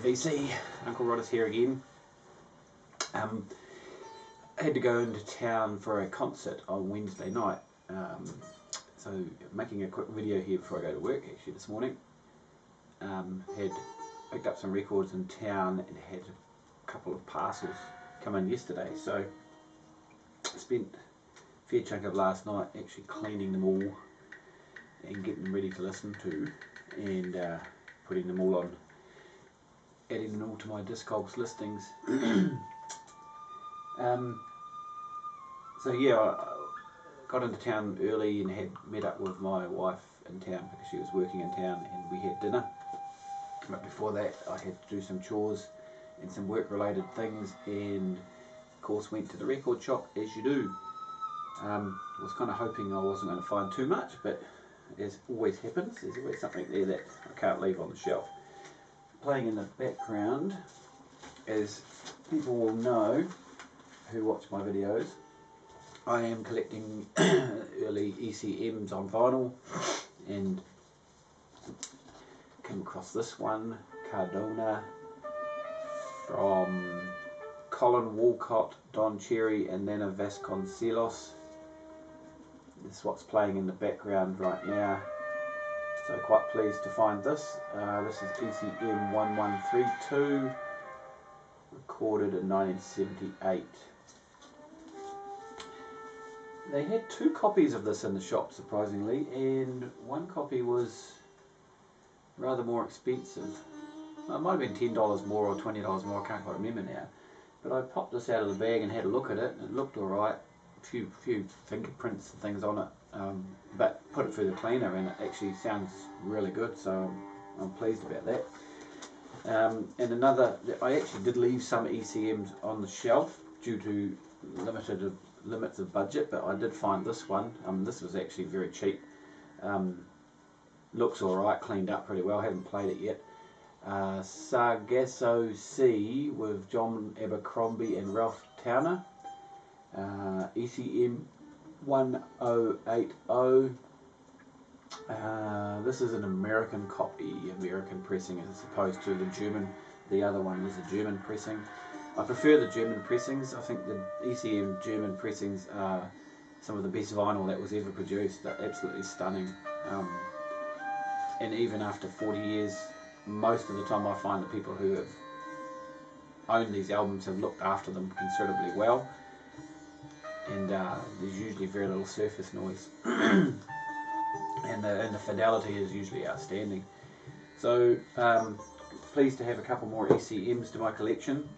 VC, Uncle Rod is here again. I had to go into town for a concert on Wednesday night, so making a quick video here before I go to work actually this morning. Had picked up some records in town and had a couple of parcels come in yesterday, so I spent a fair chunk of last night actually cleaning them all and getting them ready to listen to, and putting them all on, adding them all to my Discogs listings. So yeah, I got into town early and had met up with my wife in town because she was working in town, and we had dinner. But before that I had to do some chores and some work related things, and of course went to the record shop as you do. Was kind of hoping I wasn't going to find too much, but as always happens, there's always something there that I can't leave on the shelf. Playing in the background, as people will know who watch my videos, I am collecting early ECMs on vinyl, and came across this one, Cardona, from Colin Walcott, Don Cherry and Nana Vasconcelos. This is what's playing in the background right now, so quite pleased to find this. This is ECM 1132, recorded in 1978. They had two copies of this in the shop, surprisingly, and one copy was rather more expensive. Well, it might have been $10 more or $20 more, I can't quite remember now. But I popped this out of the bag and had a look at it, and it looked alright. A few fingerprints and things on it, but put it through the cleaner and it actually sounds really good, so I'm pleased about that. And another, I actually did leave some ECMs on the shelf due to limits of budget, but I did find this one. This was actually very cheap. Looks alright, cleaned up pretty well, haven't played it yet. Sargasso Sea with John Abercrombie and Ralph Towner. ECM 1080. This is an American copy, American pressing, as opposed to the German. The other one was a German pressing. I prefer the German pressings. I think the ECM German pressings are some of the best vinyl that was ever produced. They're absolutely stunning. And even after 40 years, most of the time I find the people who have owned these albums have looked after them considerably well. And there's usually very little surface noise, and the fidelity is usually outstanding. So pleased to have a couple more ECMs to my collection.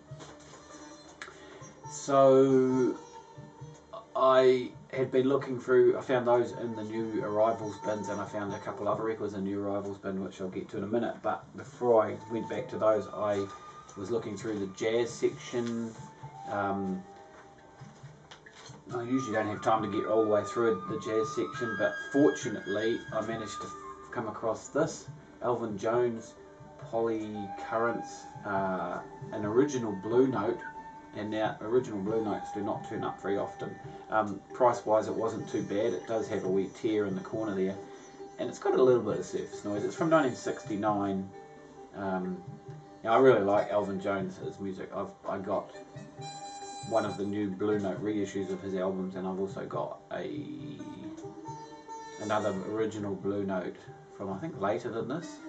So I had been looking through, I found those in the new arrivals bins, and I found a couple other records in the new arrivals bin, which I'll get to in a minute. But before I went back to those, I was looking through the jazz section. I usually don't have time to get all the way through the jazz section, but fortunately I managed to come across this, Elvin Jones, Polycurrents, an original Blue Note, and now original Blue Notes do not turn up very often. Price wise it wasn't too bad. It does have a wee tear in the corner there, and it's got a little bit of surface noise. It's from 1969. I really like Elvin Jones, his music. I got one of the new Blue Note reissues of his albums, and I've also got another original Blue Note from, I think, later than this,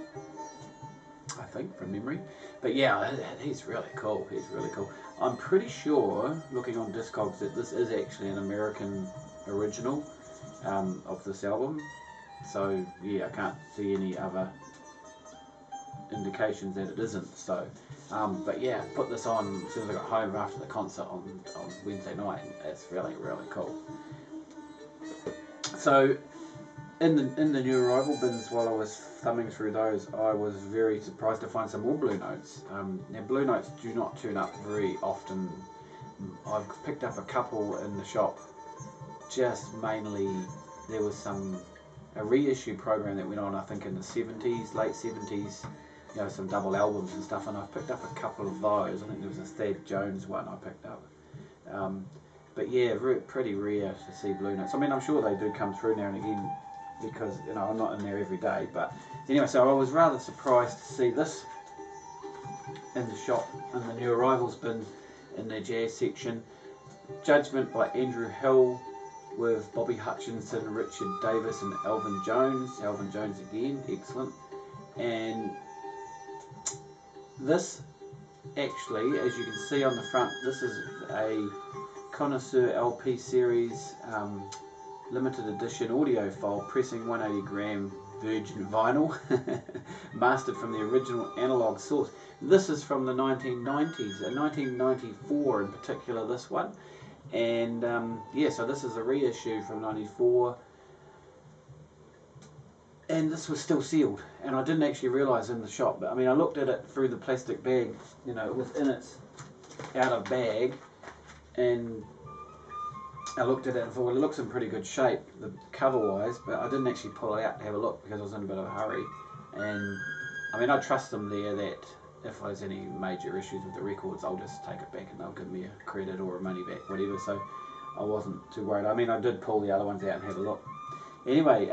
I think, from memory. But yeah, he's really cool. He's really cool. I'm pretty sure, looking on Discogs, that this is actually an American original of this album. So yeah, I can't see any other indications that it isn't. So but yeah, put this on as soon as I got home after the concert on Wednesday night, and it's really, really cool. So in the new arrival bins, while I was thumbing through those, I was very surprised to find some more Blue Notes. Now Blue Notes do not turn up very often. I've picked up a couple in the shop, just mainly there was a reissue program that went on, I think in the 70s, late 70s, you know, some double albums and stuff, and I've picked up a couple of those. I think there was a Thad Jones one I picked up. But yeah, pretty rare to see Blue Notes. I mean, I'm sure they do come through now and again, because, you know, I'm not in there every day. But anyway, so I was rather surprised to see this in the shop, in the new arrivals bin in the jazz section. Judgment by Andrew Hill with Bobby Hutchinson, Richard Davis and Elvin Jones. Elvin Jones again, excellent. And this actually, as you can see on the front, this is a Connoisseur LP series limited edition audiophile pressing 180 gram virgin vinyl mastered from the original analog source. This is from the 1990s, 1994 in particular, this one. And yeah, so this is a reissue from 94, and this was still sealed, and I didn't actually realise in the shop, but I mean I looked at it through the plastic bag, you know, it was in its outer bag, and I looked at it and thought, well, it looks in pretty good shape, the cover wise, but I didn't actually pull it out to have a look because I was in a bit of a hurry. And I mean, I trust them there that if there's any major issues with the records, I'll just take it back and they'll give me a credit or a money back, whatever, so I wasn't too worried. I mean, I did pull the other ones out and have a look. Anyway,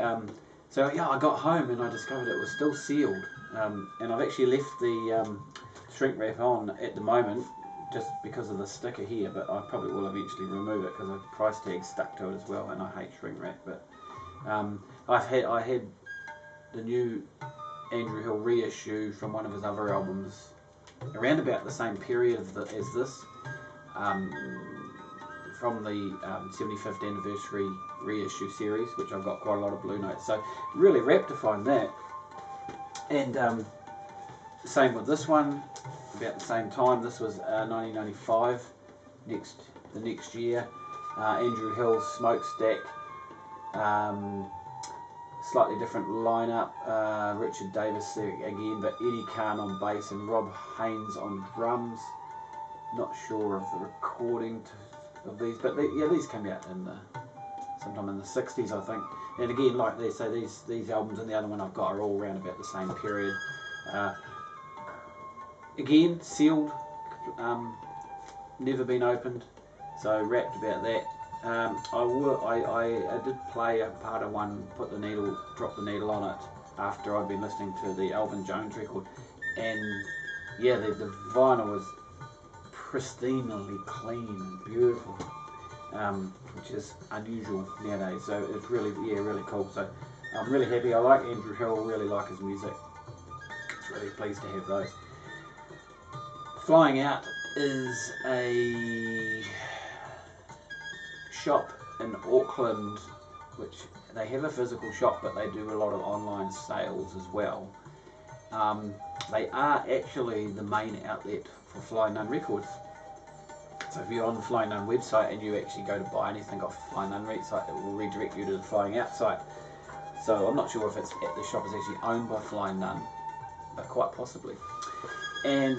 so yeah, I got home and I discovered it was still sealed, and I've actually left the shrink wrap on at the moment just because of the sticker here, but I probably will eventually remove it because the price tag's stuck to it as well, and I hate shrink wrap. But I had the new Andrew Hill reissue from one of his other albums around about the same period as this, from the 75th anniversary reissue series, which I've got quite a lot of blue notes, so really rapt to find that. And same with this one, about the same time. This was 1995, the next year. Andrew Hill's Smokestack, slightly different lineup. Richard Davis again, but Eddie Kahn on bass and Rob Haynes on drums. Not sure of the recording of these, but yeah, these came out in sometime in the 60s, I think. And again, like they say, these albums and the other one I've got are all around about the same period. Again, sealed, never been opened, so wrapped about that. I did play a part of one, drop the needle on it after I'd been listening to the Elvin Jones record, and yeah, the vinyl was pristinely clean and beautiful, which is unusual nowadays. So it's really, yeah, really cool. So I'm really happy. I like Andrew Hill, really like his music. It's really pleased to have those. Flying Out is a shop in Auckland, which they have a physical shop, but they do a lot of online sales as well. They are actually the main outlet for Flying Nun Records. So if you're on the Flying Nun website and you actually go to buy anything off the Flying Nun website, it will redirect you to the Flying Out site. So I'm not sure if the shop is actually owned by Flying Nun, but quite possibly. And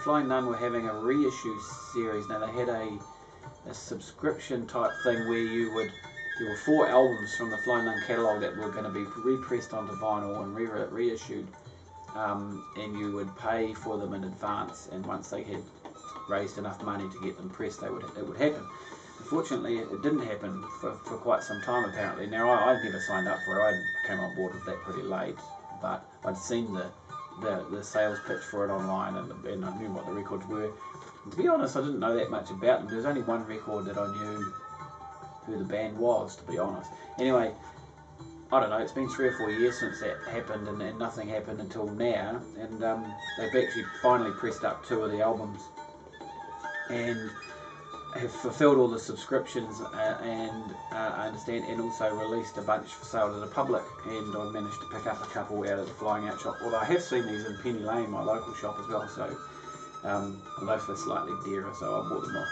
Flying Nun were having a reissue series. Now they had a subscription type thing where there were 4 albums from the Flying Nun catalogue that were going to be repressed onto vinyl and reissued, and you would pay for them in advance, and once they had raised enough money to get them pressed, it would happen. Unfortunately, it didn't happen for quite some time apparently. Now I never signed up for it. I came on board with that pretty late, but I'd seen the sales pitch for it online, and I knew what the records were. And to be honest, I didn't know that much about them. There was only one record that I knew who the band was, to be honest. Anyway, I don't know, it's been 3 or 4 years since that happened, and nothing happened until now, and they've actually finally pressed up 2 of the albums and have fulfilled all the subscriptions, and I understand, and also released a bunch for sale to the public, and I managed to pick up a couple out of the Flying Out shop, although I have seen these in Penny Lane, my local shop as well, so although they're slightly dearer, so I bought them off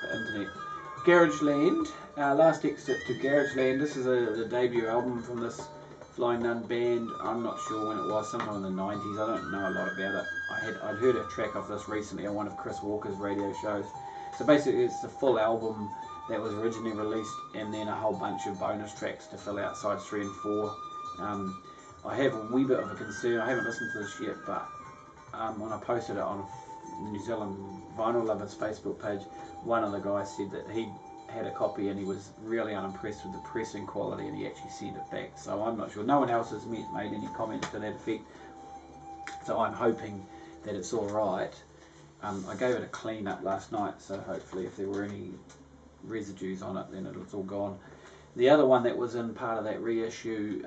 the internet. Garageland, last exit to Garageland. This is the debut album from this Flying Nun band. I'm not sure when it was, sometime in the 90s, I don't know a lot about it. I'd heard a track of this recently on one of Chris Walker's radio shows. So basically it's the full album that was originally released, and then a whole bunch of bonus tracks to fill out sides 3 and 4. I have a wee bit of a concern, I haven't listened to this yet, but when I posted it on the New Zealand Vinyl Lovers Facebook page, one of the guys said that he had a copy and he was really unimpressed with the pressing quality, and he actually sent it back. So I'm not sure, no one else has made any comments to that effect. So I'm hoping that it's alright. I gave it a clean up last night, so hopefully if there were any residues on it, then it's all gone. The other one that was in part of that reissue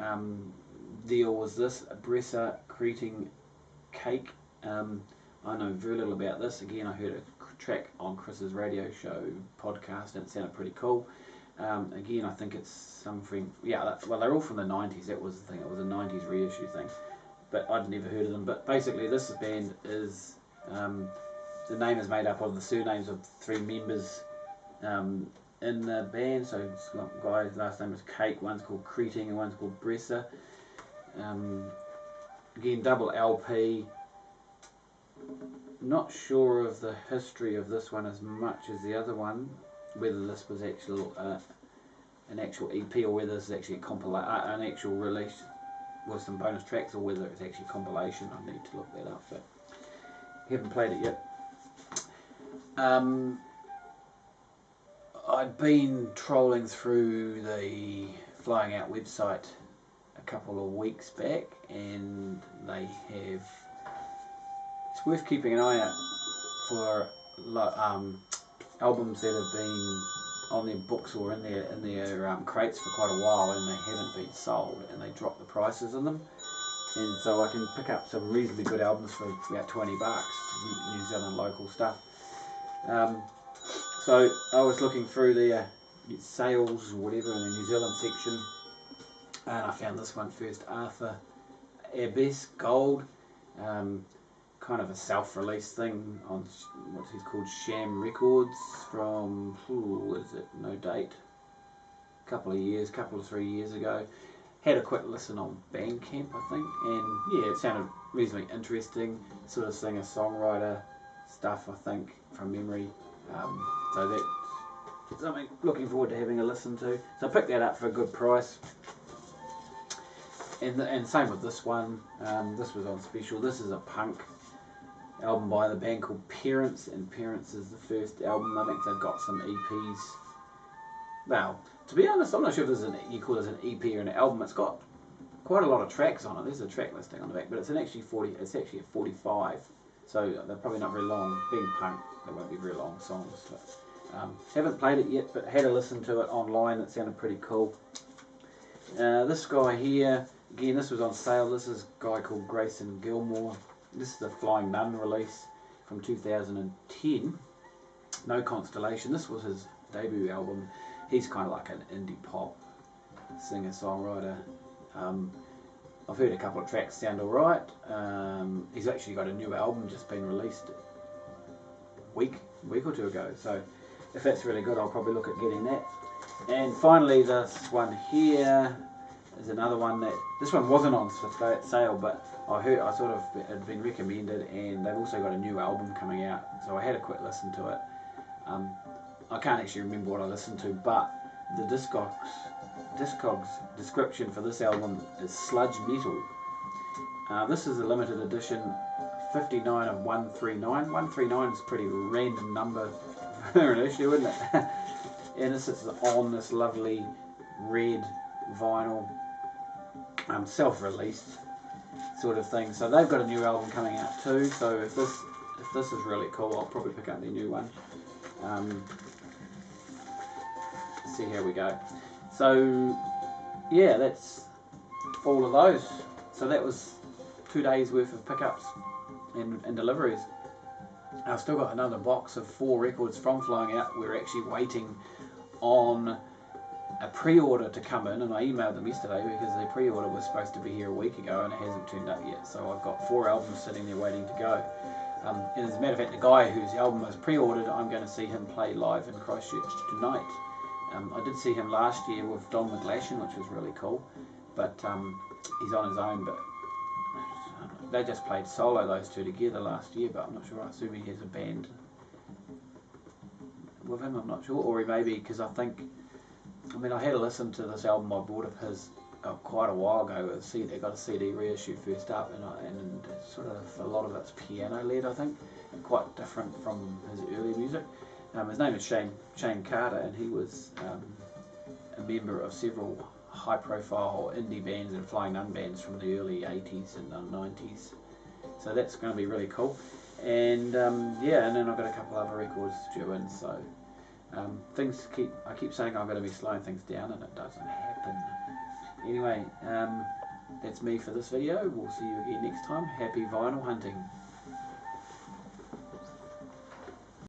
deal was this Bressa Creting Cake. I know very little about this. Again, I heard a track on Chris's radio show podcast and it sounded pretty cool. Again, I think it's something, well, they're all from the 90s. That was the thing, it was a 90s reissue thing, but I'd never heard of them. But basically this band is, the name is made up of the surnames of 3 members in the band. So this guy's last name is Cake, one's called Creting and one's called Bressa. Again, double LP. Not sure of the history of this one as much as the other one, whether this was an actual EP or whether this is actually an actual release with some bonus tracks, or whether it's actually a compilation. I need to look that up, but haven't played it yet. I'd been trolling through the Flying Out website a couple of weeks back, and they have, it's worth keeping an eye out for albums that have been on their books or in their crates for quite a while and they haven't been sold, and they drop the prices on them. And so I can pick up some reasonably good albums for about $20, New Zealand local stuff. So I was looking through their sales or whatever in the New Zealand section, and I found this one first, Arthur Abbess Gold, kind of a self-release thing on what's called Sham Records from, what is it, no date, couple of 3 years ago. Had a quick listen on Bandcamp, I think, and yeah, it sounded reasonably interesting, sort of singer-songwriter stuff, I think, from memory. So that's something looking forward to having a listen to. So I picked that up for a good price. And same with this one. This was on special. This is a punk album by the band called Parents, and Parents is the first album. I think they've got some EPs. Well, to be honest, I'm not sure if you call this an EP or an album. It's got quite a lot of tracks on it. There's a track listing on the back, but it's actually a 45. So they're probably not very long. Being punk, they won't be very long songs. But, haven't played it yet, but had a listen to it online. It sounded pretty cool. This guy here, again, this was on sale. This is a guy called Grayson Gilmore. This is a Flying Nun release from 2010. No Constellation. This was his debut album. He's kind of like an indie pop singer-songwriter. I've heard a couple of tracks sound alright. He's actually got a new album just been released a week or two ago. So if that's really good, I'll probably look at getting that. And finally, this one here is another one that, this one wasn't on sale, but I sort of had been recommended, and they've also got a new album coming out. So I had a quick listen to it. I can't actually remember what I listened to, but the Discogs description for this album is sludge metal. This is a limited edition, 59 of 139. 139 is a pretty random number for an issue, isn't it? And this is on this lovely red vinyl, self-released sort of thing. So they've got a new album coming out too. So if this is really cool, I'll probably pick up their new one. See how we go. So yeah, that's all of those. So that was 2 days worth of pickups and deliveries. I've still got another box of 4 records from Flying Out. We're actually waiting on a pre-order to come in, and I emailed them yesterday because the pre-order was supposed to be here a week ago and it hasn't turned up yet. So I've got 4 albums sitting there waiting to go. And as a matter of fact, the guy whose album was pre-ordered, I'm going to see him play live in Christchurch tonight. I did see him last year with Don McGlashan, which was really cool, but he's on his own. But they just played solo, those two together last year, but I'm not sure. I assume he has a band with him, I'm not sure, or he may be, because I had a listen to this album I bought of his quite a while ago. I got a CD reissue first up, and sort of a lot of it's piano led, I think, and quite different from his early music. His name is Shane Carter, and he was a member of several high profile indie bands and Flying Nun bands from the early 80s and 90s. So that's going to be really cool. And yeah, and then I've got a couple other records due in. So I keep saying I'm going to be slowing things down, and it doesn't happen. Anyway, that's me for this video. We'll see you again next time. Happy vinyl hunting.